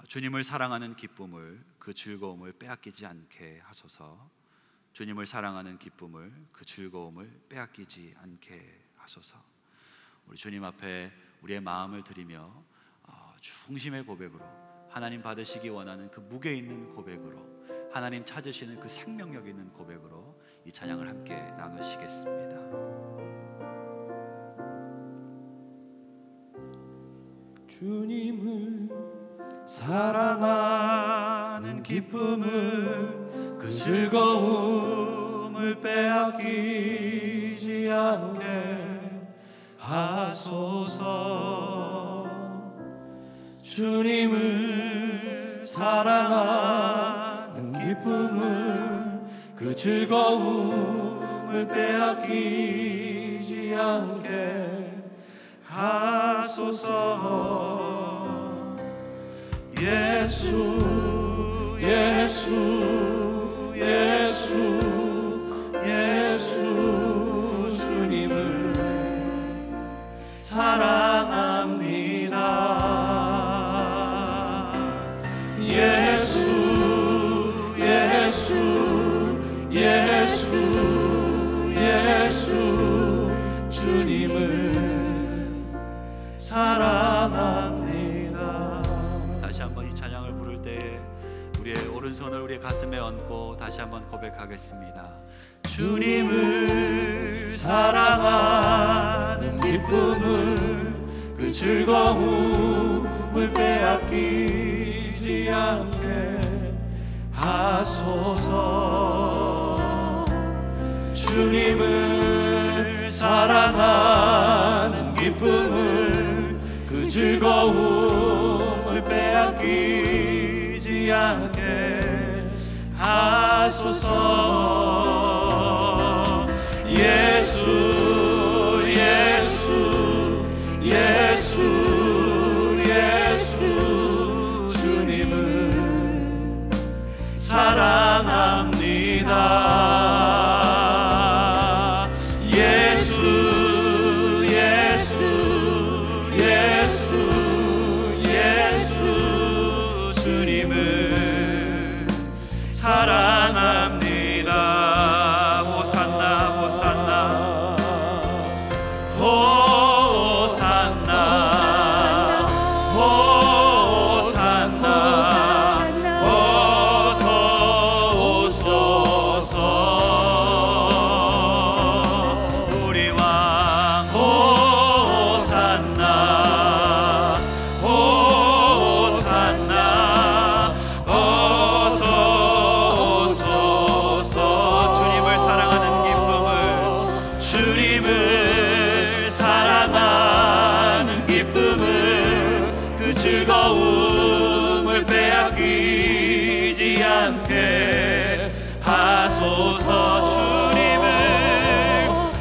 주님을 사랑하는 기쁨을, 그 즐거움을 빼앗기지 않게 하소서. 주님을 사랑하는 기쁨을, 그 즐거움을 빼앗기지 않게 하소서. 우리 주님 앞에 우리의 마음을 드리며 중심의 고백으로, 하나님 받으시기 원하는 그 무게 있는 고백으로, 하나님 찾으시는 그 생명력 있는 고백으로 이 찬양을 함께 나누시겠습니다.
주님을 사랑하는 기쁨을, 그 즐거움을 빼앗기지 않게 하소서. 주님을 사랑하는 기쁨을, 그 즐거움을 빼앗기지 바뀌지 않게 하소서. 예수 예수 예수 예수 주님을 사랑합니다. 예수 예수 예수 예수 주님을 사랑합니다.
다시 한번 이 찬양을 부를 때 우리의 오른손을 우리의 가슴에 얹고 다시 한번 고백하겠습니다.
주님을 사랑하는 기쁨을 그 즐거움을 빼앗기지 않게 하소서. 주님을 사랑하는 기쁨을 그 즐거움을 빼앗기지 않게 하소서. 예수 예수 예수 예수 주님을 사랑합니다. 예수 예수 예수 예수 주님을 사랑합니다. 호산나 호산나 호산나 호산나 어서 오소서. 우리 왕 호산나 호산나 어서 오소서. 주님을 사랑하는 기쁨을 주님을 사랑하는 기쁨을 그 즐거움을 빼앗기지 않게 하소서.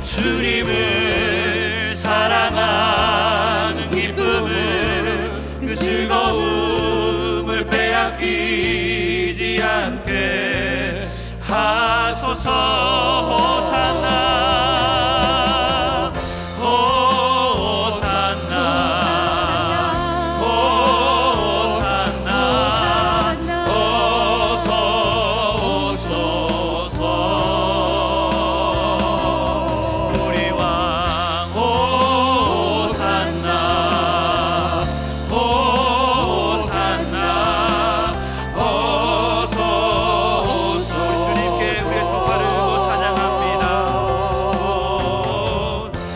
주님을 사랑하는 기쁨을 그 즐거움을 빼앗기지 않게 하소서. 호산나 호산나 호산나 어서 오소서. 우리 왕 호산나 호산나 어서 오소서. 주님께 우리의 두 팔을 들고 찬양합니다.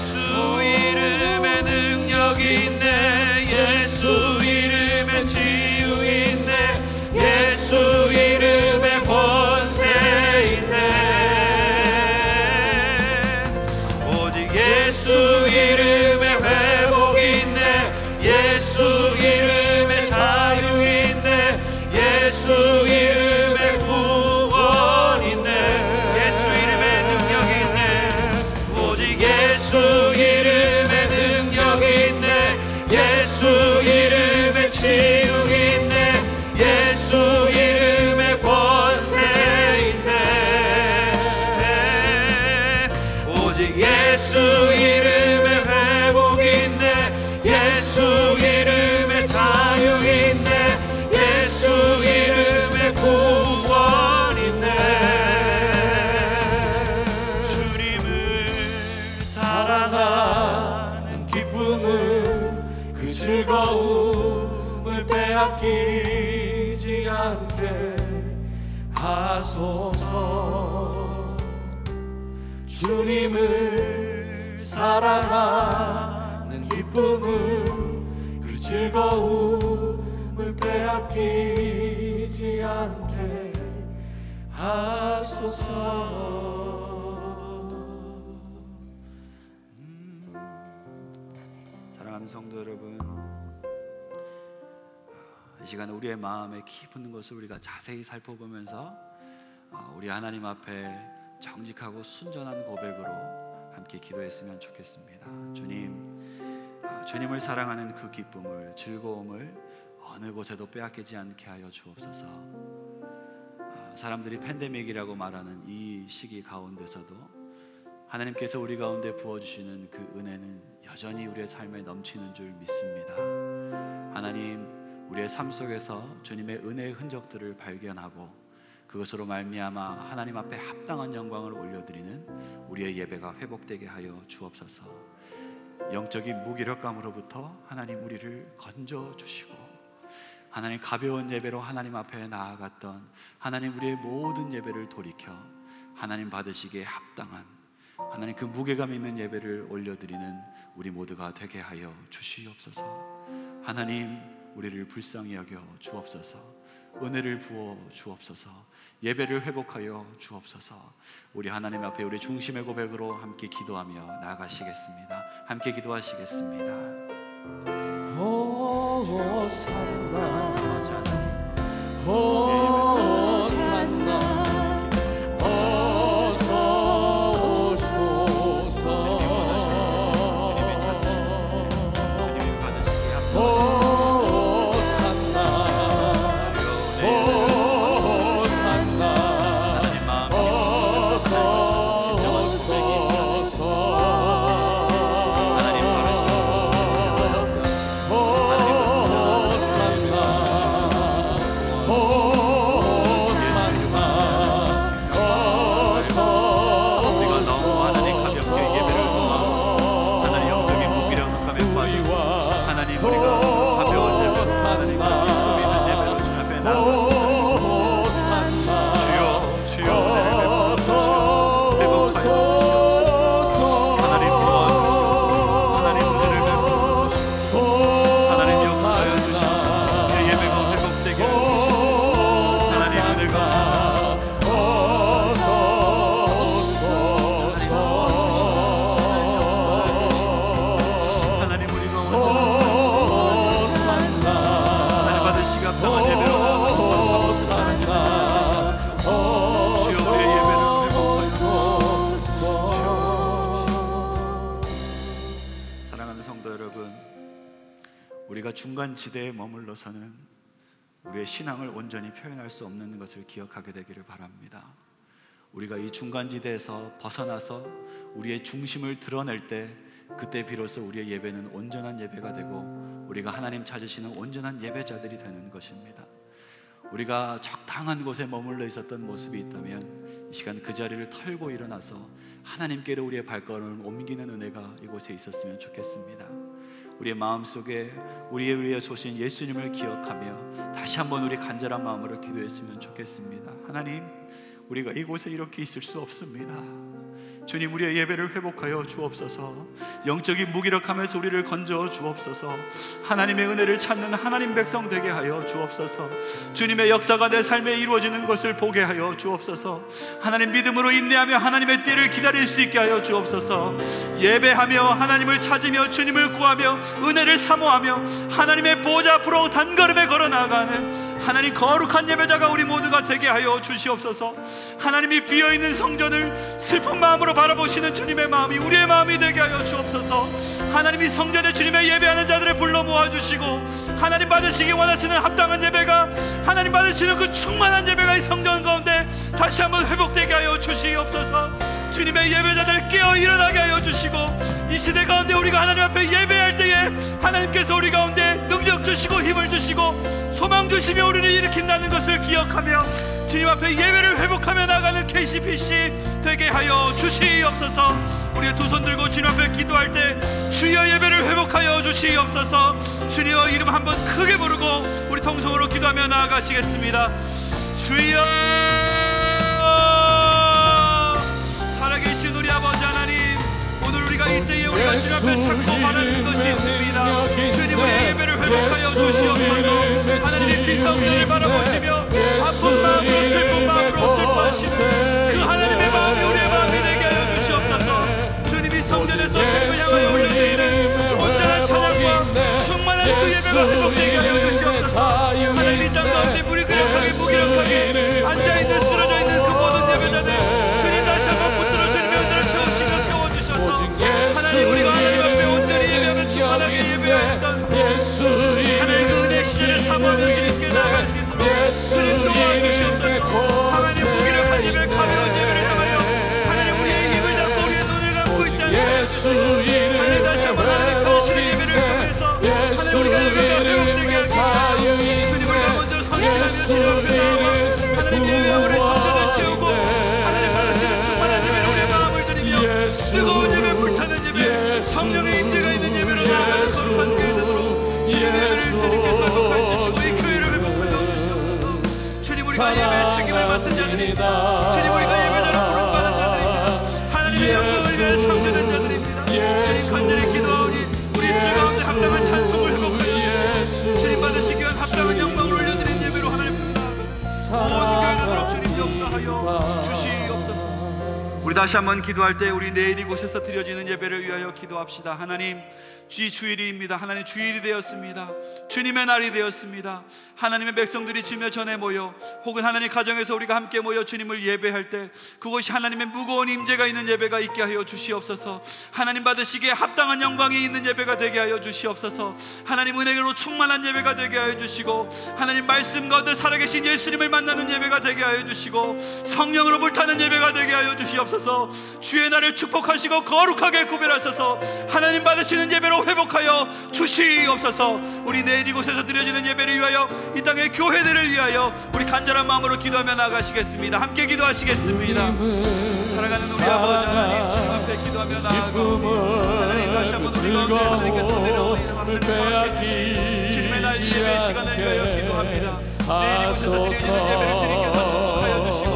주 이름에 능력이 있네. 예수 이름에 치유 있네. 예수 이름에 권세 있네. 오직 예수 이름에 회복이 있네. 예수 이름에 자유 있네. 예수 이름에 구원 있네. 예수 이름에 능력이 있네. 오직 예수 이름에 능력이 있네. 예수 이름에 치유가 있네. 예수 이름에 권세 있네. 오직 예수 이름에 회복이 있네. 예수 이름에 자유 있네. 예수 이름에 구원 있네. 주님을 사랑하는 기쁨을 그 즐거움을 빼앗기지 않게 하소서. 주님을 사랑하는 기쁨을 그 즐거움을 빼앗기지 않게 하소서.
사랑하는 성도 여러분, 이 시간에 우리의 마음에 깊은 것을 우리가 자세히 살펴보면서 우리 하나님 앞에 정직하고 순전한 고백으로 함께 기도했으면 좋겠습니다. 주님을 사랑하는 그 기쁨을, 즐거움을 어느 곳에도 빼앗기지 않게 하여 주옵소서. 사람들이 팬데믹이라고 말하는 이 시기 가운데서도 하나님께서 우리 가운데 부어주시는 그 은혜는 여전히 우리의 삶에 넘치는 줄 믿습니다. 하나님, 우리의 삶 속에서 주님의 은혜의 흔적들을 발견하고 그것으로 말미암아 하나님 앞에 합당한 영광을 올려드리는 우리의 예배가 회복되게 하여 주옵소서. 영적인 무기력감으로부터 하나님 우리를 건져주시고, 하나님 가벼운 예배로 하나님 앞에 나아갔던 하나님 우리의 모든 예배를 돌이켜 하나님 받으시기에 합당한 하나님 그 무게감 있는 예배를 올려드리는 우리 모두가 되게 하여 주시옵소서. 하나님, 우리를 불쌍히 여겨 주옵소서. 은혜를 부어 주옵소서. 예배를 회복하여 주옵소서. 우리 하나님 앞에 우리 중심의 고백으로 함께 기도하며 나아가시겠습니다. 함께 기도하시겠습니다.
호산나 호산나 어서 오소서.
주님이 찾는 주님이 받으시기에 합당한
호산나 호산나
하나님 마음이
어서 오소서.
하나님 바르시고 우리가 중간지대에 머물러서는 우리의 신앙을 온전히 표현할 수 없는 것을 기억하게 되기를 바랍니다. 우리가 이 중간지대에서 벗어나서 우리의 중심을 드러낼 때, 그때 비로소 우리의 예배는 온전한 예배가 되고 우리가 하나님 찾으시는 온전한 예배자들이 되는 것입니다. 우리가 적당한 곳에 머물러 있었던 모습이 있다면 이 시간 그 자리를 털고 일어나서 하나님께로 우리의 발걸음을 옮기는 은혜가 이곳에 있었으면 좋겠습니다. 우리의 마음속에 우리의 위에 쏘신 예수님을 기억하며 다시 한번 우리 간절한 마음으로 기도했으면 좋겠습니다. 하나님, 우리가 이곳에 이렇게 있을 수 없습니다. 주님, 우리의 예배를 회복하여 주옵소서. 영적인 무기력함에서 우리를 건져 주옵소서. 하나님의 은혜를 찾는 하나님 백성 되게 하여 주옵소서. 주님의 역사가 내 삶에 이루어지는 것을 보게 하여 주옵소서. 하나님 믿음으로 인내하며 하나님의 때를 기다릴 수 있게 하여 주옵소서. 예배하며 하나님을 찾으며 주님을 구하며 은혜를 사모하며 하나님의 보좌 앞으로 단걸음에 걸어 나가는 하나님 거룩한 예배자가 우리 모두가 되게 하여 주시옵소서. 하나님이 비어있는 성전을 슬픈 마음으로 바라보시는 주님의 마음이 우리의 마음이 되게 하여 주옵소서. 하나님이 성전에 주님의 예배하는 자들을 불러 모아주시고 하나님 받으시기 원하시는 합당한 예배가, 하나님 받으시는 그 충만한 예배가 이 성전 가운데 다시 한번 회복되게 하여 주시옵소서. 주님의 예배자들 깨어 일어나게 하여 주시고 이 시대 가운데 우리가 하나님 앞에 예배할 때에 하나님께서 우리 가운데 능력 주시고 힘을 주시고 소망 주시며 우리를 일으킨다는 것을 기억하며 주님 앞에 예배를 회복하며 나가는 KCPC 되게 하여 주시옵소서. 우리의 두 손 들고 주님 앞에 기도할 때 주여 예배를 회복하여 주시옵소서. 주여 이름 한번 크게 부르고 우리 통성으로 기도하며 나아가시겠습니다. 주여, 살아계신 우리 아버지 하나님, 오늘 우리가 이때에 우리가 주님 앞에 찾고 바라는 것이 있습니다. 주님, 우리의 예배를 회복하여 주시옵소서. 하나님 비성전을 바라보시며 아픈 마음으로 슬픈 마음으로 슬퍼하시는 그 하나님의 마음이 우리의 마음이 되게 하여 주시옵소서. 주님이 성전에서 주님을 향하여 올려드리는 온전한 찬양과 충만한 그 예배가 회복되게 하여 주시옵소서. 하나님 이 땅 가운데 무기력하게 무기력하게 앉아있는 쓰러져있는 그 모든 예배자들 주님 다시 한번 붙들어 주님의 은혜를 채우시며 세워주셔서 임재가 있는 예배로 나아가는 거룩한 교회들로 주님의 예배를 주님께서 회복해 주시고 이 교회를 회복하여 주시옵소서. 주님, 우리가 예배의 책임을 맡은 자들입니다. 주님, 우리가 예배자로 부름받은 자들입니다. 하나님의 영광을 위해 창조된 자들입니다. 주님, 간절히 기도하오니 우리 주 가운데 합당한 찬송을 회복하여 주시고 주님 받으시기 위한 합당한 영광을 올려드리는 예배로 하나님 모든 교회들로 주님 역사하여 주시옵소서. 우리 다시 한번 기도할 때 우리 내일 이곳에서 드려지는 예배를 위하여 기도합시다. 하나님, 주일입니다. 하나님, 주일이 되었습니다. 주님의 날이 되었습니다. 하나님의 백성들이 주님의 전에 모여 혹은 하나님 가정에서 우리가 함께 모여 주님을 예배할 때 그것이 하나님의 무거운 임재가 있는 예배가 있게 하여 주시옵소서. 하나님 받으시기에 합당한 영광이 있는 예배가 되게 하여 주시옵소서. 하나님 은혜로 충만한 예배가 되게 하여 주시고 하나님 말씀 가운데 살아계신 예수님을 만나는 예배가 되게 하여 주시고 성령으로 불타는 예배가 되게 하여 주시옵소서. 주의 날을 축복하시고 거룩하게 구별하셔서 하나님 받으시는 예배로 회복하여 주시옵소서. 우리 내일 이곳에서 드려지는 예배를 위하여 이 땅의 교회들을 위하여 우리 간절한 마음으로 기도하며 나가시겠습니다. 함께 기도하시겠습니다. 사랑하는 우리 아버지 하나님, 주님 앞에 기도하며 나아가오니 하나님 다시 한번 우리 가운데 하나님께서 내려오니 하나님 주님의 날 예배의 시간을 위하여 기도합니다. 내일 이곳에서 드리는 예배를 주님께서 축복하여 주시고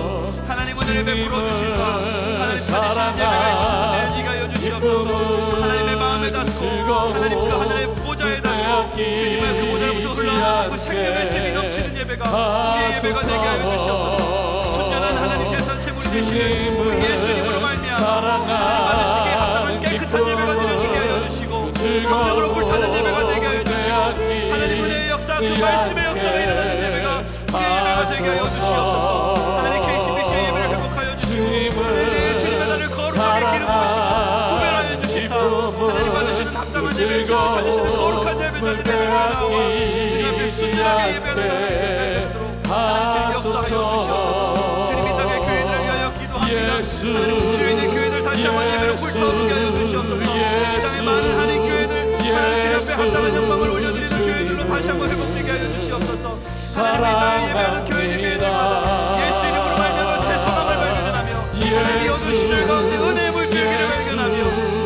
하나님 은혜를 베풀어 주시사 하나님 받으시는 예배가 있는 네가 하여 주시옵소서. 하나님의 마음에 닿고 하나님 그 하늘의 보좌에 닿고 주님의 그 보좌로부터 흘러나오는 그 생명의 샘이 넘치는 예배가 우리의 예배가 되게 하여 주시옵소서. 순전한 하나님 제사체물이 되시는 우리 예수님으로 말미암아 하나님 받으시기에 합당한 깨끗한 예배가 되게 하여 주시고 성령으로 불타는 예배가 되게 하여 주시고 하나님 은혜의 역사 그 말씀의 역사가 일어나는 예배가 우리의 예배가 되게 하여 주시옵소서. 하나님 KCBC의 예배를 회복하여 주시고 하나님 주님의 날을 거룩하게 기름 부으시고 구별하여 주시사 하나님 받으시는 합당한 예배를 찾으시는 거룩한 예배자들의 예배를 나와 주님 앞에 순전하게 예배하는 자들을 하나님 역사하여 주시옵소서. 주님 이 땅의 교회들을 위하여 기도합니다. 하나님 주인의 교회들 다시 한번 예배로 불타오르게 하여 주시옵소서. 이 땅의 많은 한인 교회들 하나님 주님 앞에 합당한 영광을 올려드리는 교회들로 다시 한번 회복되게 하여 주시옵소서. 하나님 이 땅에 예배하는 교회들마다 예수 이름으로 말미암아 새 소망을 발견하며 하나님 이 어두운 시절 가운데 은혜의 물줄기를 발견하며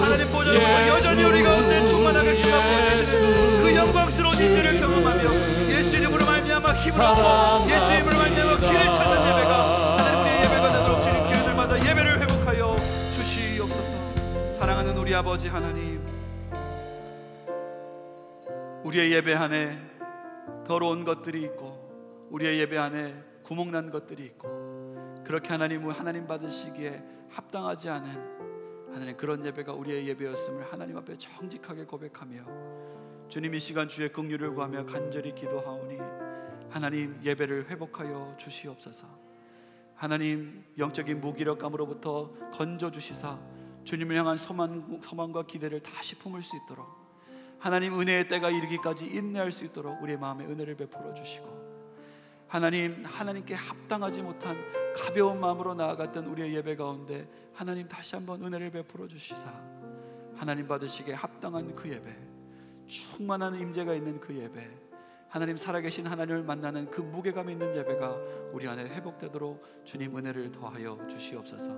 하나님 보좌로부터 여전히 우리 가운데 충만하게 쏟아부어주시는 그 영광스러운 인들을 경험하며 예수 이름으로 말미암아 힘을 얻고 예수 이름으로 말미암아 길을 찾는 예배가 하나님 우리의 예배가 되도록 주님 교회들마다 예배를 회복하여 주시옵소서. 사랑하는 우리 아버지 하나님, 우리의 예배 안에 더러운 것들이 있고 우리의 예배 안에 구멍난 것들이 있고 그렇게 하나님 받으시기에 합당하지 않은 하나님 그런 예배가 우리의 예배였음을 하나님 앞에 정직하게 고백하며 주님 이 시간 주의 긍휼을 구하며 간절히 기도하오니 하나님 예배를 회복하여 주시옵소서. 하나님 영적인 무기력감으로부터 건져주시사 주님을 향한 소망과 기대를 다시 품을 수 있도록 하나님 은혜의 때가 이르기까지 인내할 수 있도록 우리의 마음에 은혜를 베풀어 주시고 하나님께 합당하지 못한 가벼운 마음으로 나아갔던 우리의 예배 가운데 하나님 다시 한번 은혜를 베풀어 주시사 하나님 받으시기에 합당한 그 예배, 충만한 임재가 있는 그 예배, 하나님 살아계신 하나님을 만나는 그 무게감 있는 예배가 우리 안에 회복되도록 주님 은혜를 더하여 주시옵소서.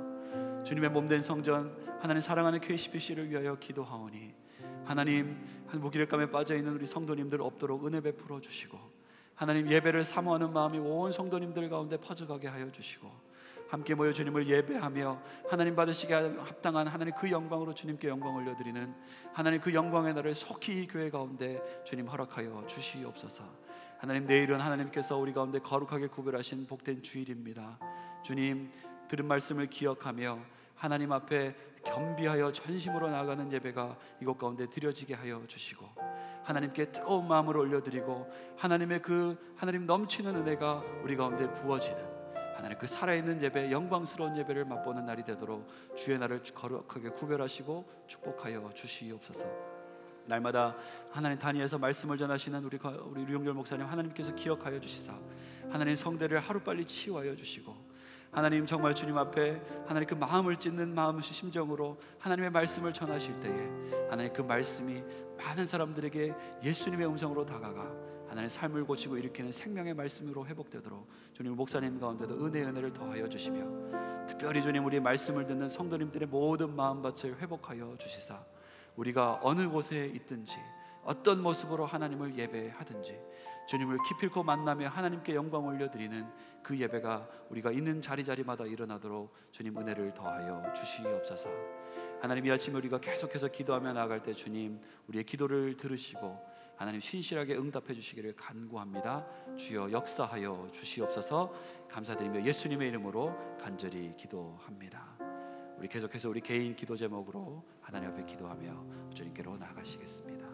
주님의 몸된 성전 하나님 사랑하는 KCBC를 위하여 기도하오니 하나님 무기력감에 빠져있는 우리 성도님들 없도록 은혜 베풀어 주시고 하나님 예배를 사모하는 마음이 온 성도님들 가운데 퍼져가게 하여 주시고 함께 모여 주님을 예배하며 하나님 받으시기에 합당한 하나님 그 영광으로 주님께 영광 올려드리는 하나님 그 영광의 날을 속히 이 교회 가운데 주님 허락하여 주시옵소서. 하나님 내일은 하나님께서 우리 가운데 거룩하게 구별하신 복된 주일입니다. 주님 들은 말씀을 기억하며 하나님 앞에 겸비하여 전심으로 나아가는 예배가 이곳 가운데 드려지게 하여 주시고 하나님께 뜨거운 마음을 올려드리고 하나님의 그 하나님 넘치는 은혜가 우리 가운데 부어지는 하나님 그 살아있는 예배, 영광스러운 예배를 맛보는 날이 되도록 주의 날을 거룩하게 구별하시고 축복하여 주시옵소서. 날마다 하나님 단위에서 말씀을 전하시는 우리 류영렬 목사님 하나님께서 기억하여 주시사 하나님 성대를 하루빨리 치유하여 주시고 하나님 정말 주님 앞에 하나님 그 마음을 찢는 마음의 심정으로 하나님의 말씀을 전하실 때에 하나님 그 말씀이 많은 사람들에게 예수님의 음성으로 다가가 하나님 삶을 고치고 일으키는 생명의 말씀으로 회복되도록 주님 목사님 가운데도 은혜를 더하여 주시며 특별히 주님 우리 말씀을 듣는 성도님들의 모든 마음밭을 회복하여 주시사 우리가 어느 곳에 있든지 어떤 모습으로 하나님을 예배하든지 주님을 기필코 만나며 하나님께 영광 올려드리는 그 예배가 우리가 있는 자리자리마다 일어나도록 주님 은혜를 더하여 주시옵소서. 하나님, 이 아침에 우리가 계속해서 기도하며 나아갈 때 주님 우리의 기도를 들으시고 하나님 신실하게 응답해 주시기를 간구합니다. 주여 역사하여 주시옵소서. 감사드리며 예수님의 이름으로 간절히 기도합니다. 우리 계속해서 우리 개인 기도 제목으로 하나님 앞에 기도하며 주님께로 나아가시겠습니다.